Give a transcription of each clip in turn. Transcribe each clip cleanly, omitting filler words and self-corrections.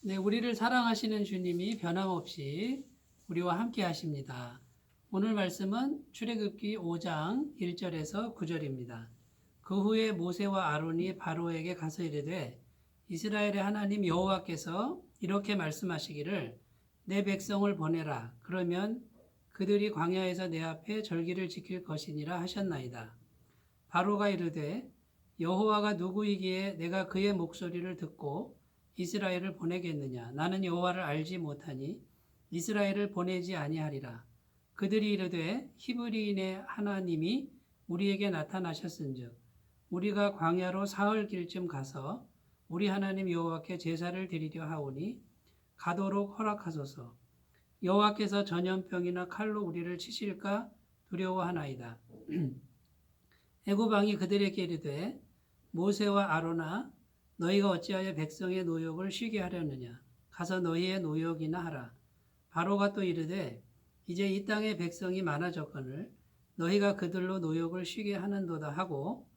네, 우리를 사랑하시는 주님이 변함없이 우리와 함께 하십니다. 오늘 말씀은 출애굽기 5장 1절에서 9절입니다. 그 후에 모세와 아론이 바로에게 가서 이르되 이스라엘의 하나님 여호와께서 이렇게 말씀하시기를 내 백성을 보내라. 그러면 그들이 광야에서 내 앞에 절기를 지킬 것이니라 하셨나이다. 바로가 이르되 여호와가 누구이기에 내가 그의 목소리를 듣고 이스라엘을 보내겠느냐. 나는 여호와를 알지 못하니 이스라엘을 보내지 아니하리라. 그들이 이르되 히브리인의 하나님이 우리에게 나타나셨은즉 우리가 광야로 사흘 길쯤 가서 우리 하나님 여호와께 제사를 드리려 하오니 가도록 허락하소서. 여호와께서 전염병이나 칼로 우리를 치실까 두려워하나이다. 애굽 왕이 그들에게 이르되 모세와 아론아 너희가 어찌하여 백성의 노역을 쉬게 하려느냐. 가서 너희의 노역이나 하라. 바로가 또 이르되 이제 이 땅에 백성이 많아졌거늘 너희가 그들로 노역을 쉬게 하는도다 하고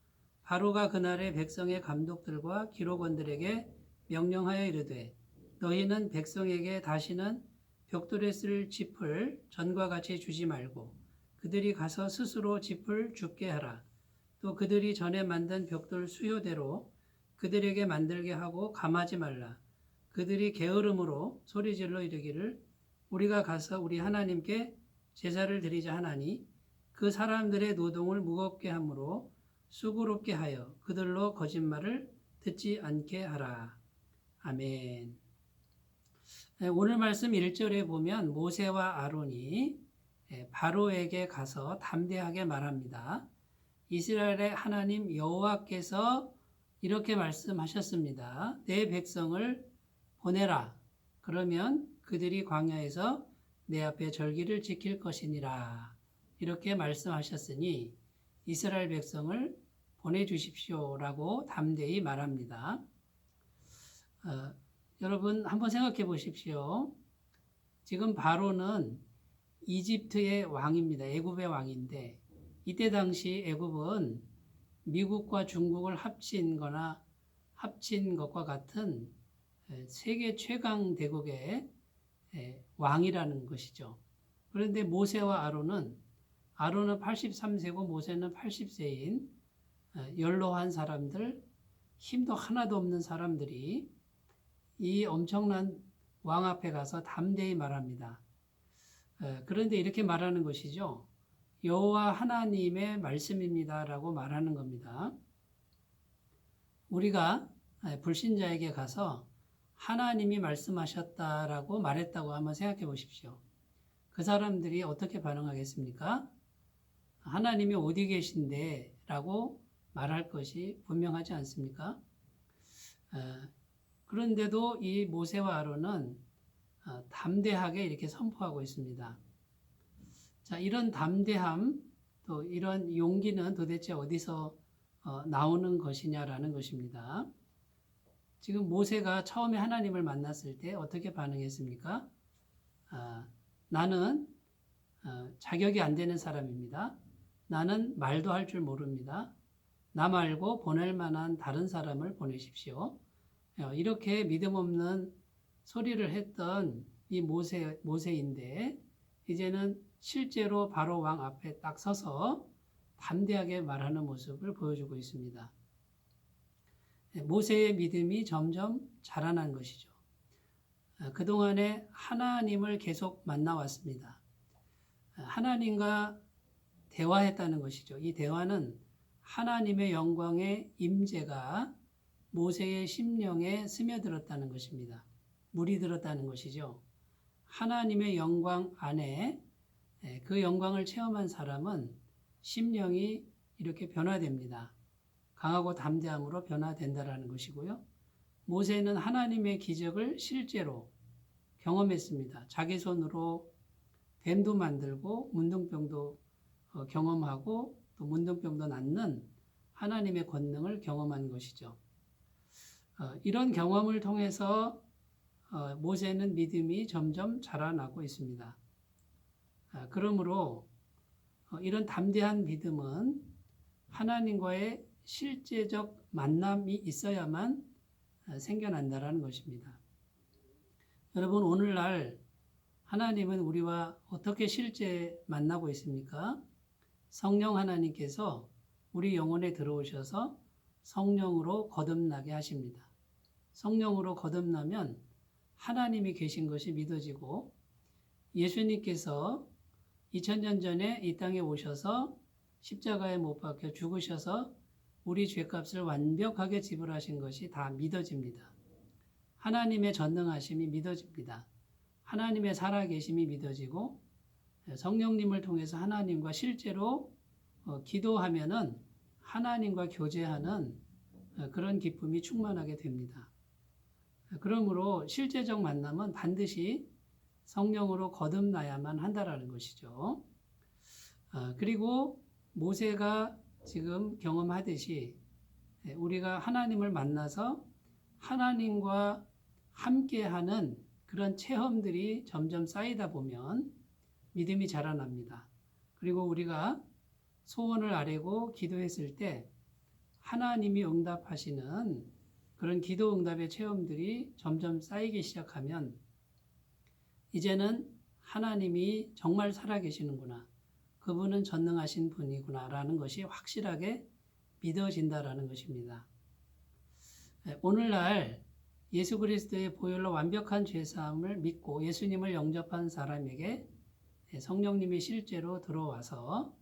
바로가 그날에 백성의 감독들과 기록원들에게 명령하여 이르되 너희는 백성에게 다시는 벽돌에 쓸 짚을 전과 같이 주지 말고 그들이 가서 스스로 짚을 줍게 하라. 또 그들이 전에 만든 벽돌 수요대로 그들에게 만들게 하고 감하지 말라. 그들이 게으름으로 소리질러 이르기를 우리가 가서 우리 하나님께 제사를 드리자 하나니 그 사람들의 노동을 무겁게 함으로 수고롭게 하여 그들로 거짓말을 듣지 않게 하라. 아멘. 오늘 말씀 1절에 보면 모세와 아론이 바로에게 가서 담대하게 말합니다. 이스라엘의 하나님 여호와께서 이렇게 말씀하셨습니다. 내 백성을 보내라. 그러면 그들이 광야에서 내 앞에 절기를 지킬 것이니라. 이렇게 말씀하셨으니 이스라엘 백성을 보내주십시오라고 담대히 말합니다. 여러분 한번 생각해 보십시오. 지금 바로는 이집트의 왕입니다. 애굽의 왕인데 이때 당시 애굽은 미국과 중국을 합친 것과 같은 세계 최강 대국의 왕이라는 것이죠. 그런데 모세와 아론은 83세고 모세는 80세인 연로한 사람들, 힘도 하나도 없는 사람들이 이 엄청난 왕 앞에 가서 담대히 말합니다. 그런데 이렇게 말하는 것이죠. 여호와 하나님의 말씀입니다라고 말하는 겁니다. 우리가 불신자에게 가서 하나님이 말씀하셨다라고 말했다고 한번 생각해 보십시오. 그 사람들이 어떻게 반응하겠습니까? 하나님이 어디 계신데? 라고 말할 것이 분명하지 않습니까? 그런데도 이 모세와 아론은 담대하게 이렇게 선포하고 있습니다. 자, 이런 담대함, 또 이런 용기는 도대체 어디서 나오는 것이냐라는 것입니다. 지금 모세가 처음에 하나님을 만났을 때 어떻게 반응했습니까? 나는 자격이 안 되는 사람입니다. 나는 말도 할 줄 모릅니다. 나 말고 보낼 만한 다른 사람을 보내십시오. 이렇게 믿음 없는 소리를 했던 이 모세인데 이제는 실제로 바로 왕 앞에 딱 서서 담대하게 말하는 모습을 보여주고 있습니다. 모세의 믿음이 점점 자라난 것이죠. 그동안에 하나님을 계속 만나왔습니다. 하나님과 대화했다는 것이죠. 이 대화는 하나님의 영광의 임재가 모세의 심령에 스며들었다는 것입니다. 물이 들었다는 것이죠. 하나님의 영광 안에 그 영광을 체험한 사람은 심령이 이렇게 변화됩니다. 강하고 담대함으로 변화된다라는 것이고요. 모세는 하나님의 기적을 실제로 경험했습니다. 자기 손으로 뱀도 만들고 문둥병도 경험하고 또 문둥병도 낫는 하나님의 권능을 경험한 것이죠. 이런 경험을 통해서 모세는 믿음이 점점 자라나고 있습니다. 그러므로 이런 담대한 믿음은 하나님과의 실제적 만남이 있어야만 생겨난다라는 것입니다. 여러분, 오늘날 하나님은 우리와 어떻게 실제 만나고 있습니까? 성령 하나님께서 우리 영혼에 들어오셔서 성령으로 거듭나게 하십니다. 성령으로 거듭나면 하나님이 계신 것이 믿어지고, 예수님께서 2000년 전에 이 땅에 오셔서 십자가에 못 박혀 죽으셔서 우리 죄값을 완벽하게 지불하신 것이 다 믿어집니다. 하나님의 전능하심이 믿어집니다. 하나님의 살아계심이 믿어지고, 성령님을 통해서 하나님과 실제로 기도하면은 하나님과 교제하는 그런 기쁨이 충만하게 됩니다. 그러므로 실제적 만남은 반드시 성령으로 거듭나야만 한다라는 것이죠. 그리고 모세가 지금 경험하듯이 우리가 하나님을 만나서 하나님과 함께하는 그런 체험들이 점점 쌓이다 보면 믿음이 자라납니다. 그리고 우리가 소원을 아뢰고 기도했을 때 하나님이 응답하시는 그런 기도 응답의 체험들이 점점 쌓이기 시작하면 이제는 하나님이 정말 살아계시는구나, 그분은 전능하신 분이구나 라는 것이 확실하게 믿어진다라는 것입니다. 오늘날 예수 그리스도의 보혈로 완벽한 죄사함을 믿고 예수님을 영접한 사람에게 성령님이 실제로 들어와서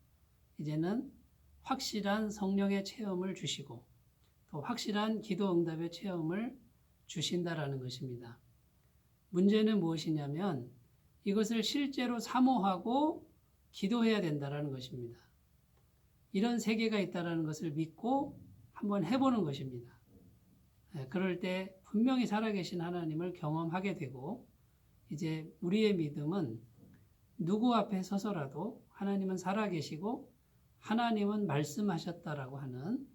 이제는 확실한 성령의 체험을 주시고 또 확실한 기도 응답의 체험을 주신다라는 것입니다. 문제는 무엇이냐면 이것을 실제로 사모하고 기도해야 된다라는 것입니다. 이런 세계가 있다라는 것을 믿고 한번 해보는 것입니다. 그럴 때 분명히 살아계신 하나님을 경험하게 되고, 이제 우리의 믿음은 누구 앞에 서서라도 하나님은 살아계시고 하나님은 말씀하셨다라고 하는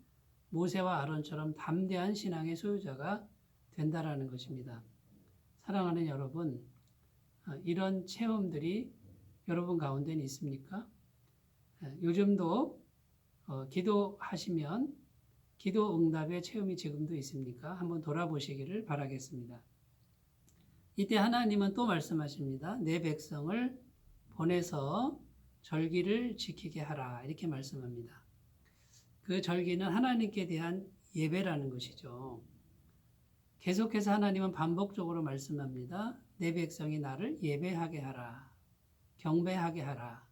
모세와 아론처럼 담대한 신앙의 소유자가 된다라는 것입니다. 사랑하는 여러분, 이런 체험들이 여러분 가운데는 있습니까? 요즘도 기도하시면 기도 응답의 체험이 지금도 있습니까? 한번 돌아보시기를 바라겠습니다. 이때 하나님은 또 말씀하십니다. 내 백성을 보내서 절기를 지키게 하라, 이렇게 말씀합니다. 그 절기는 하나님께 대한 예배라는 것이죠. 계속해서 하나님은 반복적으로 말씀합니다. 내 백성이 나를 예배하게 하라, 경배하게 하라.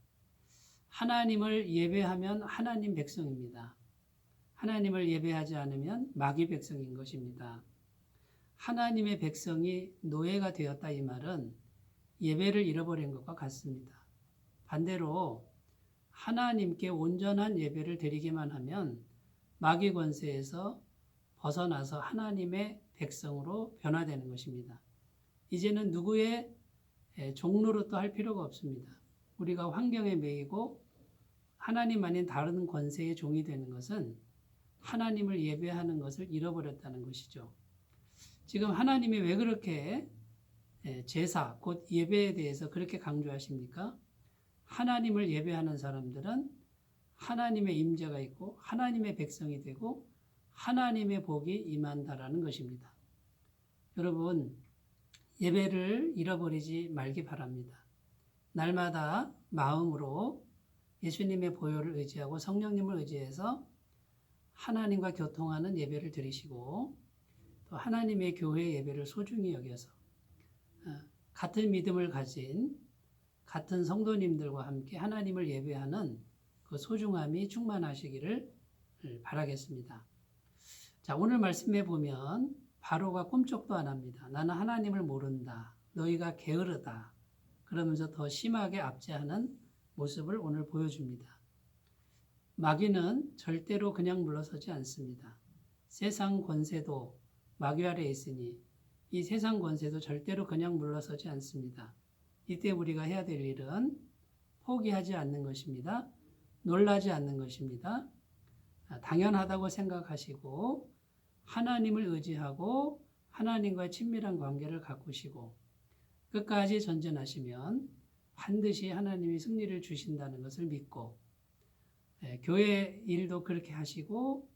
하나님을 예배하면 하나님 백성입니다. 하나님을 예배하지 않으면 마귀 백성인 것입니다. 하나님의 백성이 노예가 되었다, 이 말은 예배를 잃어버린 것과 같습니다. 반대로 하나님께 온전한 예배를 드리기만 하면 마귀 권세에서 벗어나서 하나님의 백성으로 변화되는 것입니다. 이제는 누구의 종노릇도 할 필요가 없습니다. 우리가 환경에 매이고 하나님 아닌 다른 권세의 종이 되는 것은 하나님을 예배하는 것을 잃어버렸다는 것이죠. 지금 하나님이 왜 그렇게 제사, 곧 예배에 대해서 그렇게 강조하십니까? 하나님을 예배하는 사람들은 하나님의 임재가 있고 하나님의 백성이 되고 하나님의 복이 임한다라는 것입니다. 여러분, 예배를 잃어버리지 말기 바랍니다. 날마다 마음으로 예수님의 보혈을 의지하고 성령님을 의지해서 하나님과 교통하는 예배를 드리시고 또 하나님의 교회 예배를 소중히 여겨서 같은 믿음을 가진 같은 성도님들과 함께 하나님을 예배하는 그 소중함이 충만하시기를 바라겠습니다. 자, 오늘 말씀에 보면 바로가 꿈쩍도 안 합니다. 나는 하나님을 모른다, 너희가 게으르다, 그러면서 더 심하게 압제하는 모습을 오늘 보여줍니다. 마귀는 절대로 그냥 물러서지 않습니다. 세상 권세도 마귀 아래에 있으니 이 세상 권세도 절대로 그냥 물러서지 않습니다. 이때 우리가 해야 될 일은 포기하지 않는 것입니다. 놀라지 않는 것입니다. 당연하다고 생각하시고 하나님을 의지하고 하나님과의 친밀한 관계를 가꾸시고 끝까지 전진하시면 반드시 하나님이 승리를 주신다는 것을 믿고 교회 일도 그렇게 하시고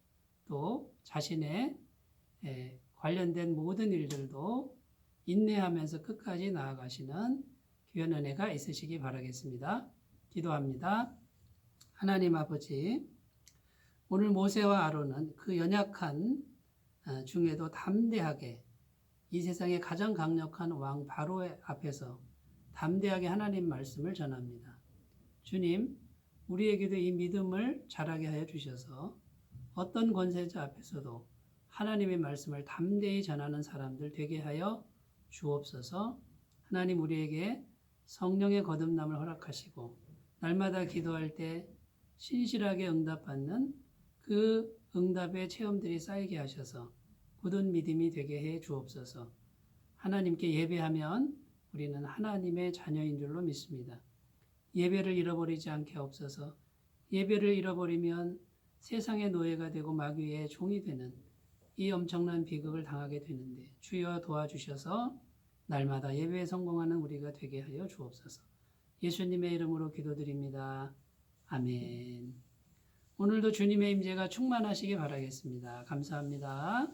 또 자신의 관련된 모든 일들도 인내하면서 끝까지 나아가시는 귀한 은혜가 있으시기 바라겠습니다. 기도합니다. 하나님 아버지, 오늘 모세와 아론은 그 연약한 중에도 담대하게 이 세상의 가장 강력한 왕 바로의 앞에서 담대하게 하나님 말씀을 전합니다. 주님, 우리에게도 이 믿음을 자라게 하여 주셔서 어떤 권세자 앞에서도 하나님의 말씀을 담대히 전하는 사람들 되게 하여 주옵소서. 하나님, 우리에게 성령의 거듭남을 허락하시고 날마다 기도할 때 신실하게 응답받는 그 응답의 체험들이 쌓이게 하셔서 굳은 믿음이 되게 해 주옵소서. 하나님께 예배하면 우리는 하나님의 자녀인 줄로 믿습니다. 예배를 잃어버리지 않게 하옵소서. 예배를 잃어버리면 세상의 노예가 되고 마귀의 종이 되는 이 엄청난 비극을 당하게 되는데 주여 도와주셔서 날마다 예배에 성공하는 우리가 되게 하여 주옵소서. 예수님의 이름으로 기도드립니다. 아멘. 오늘도 주님의 임재가 충만하시기 바라겠습니다. 감사합니다.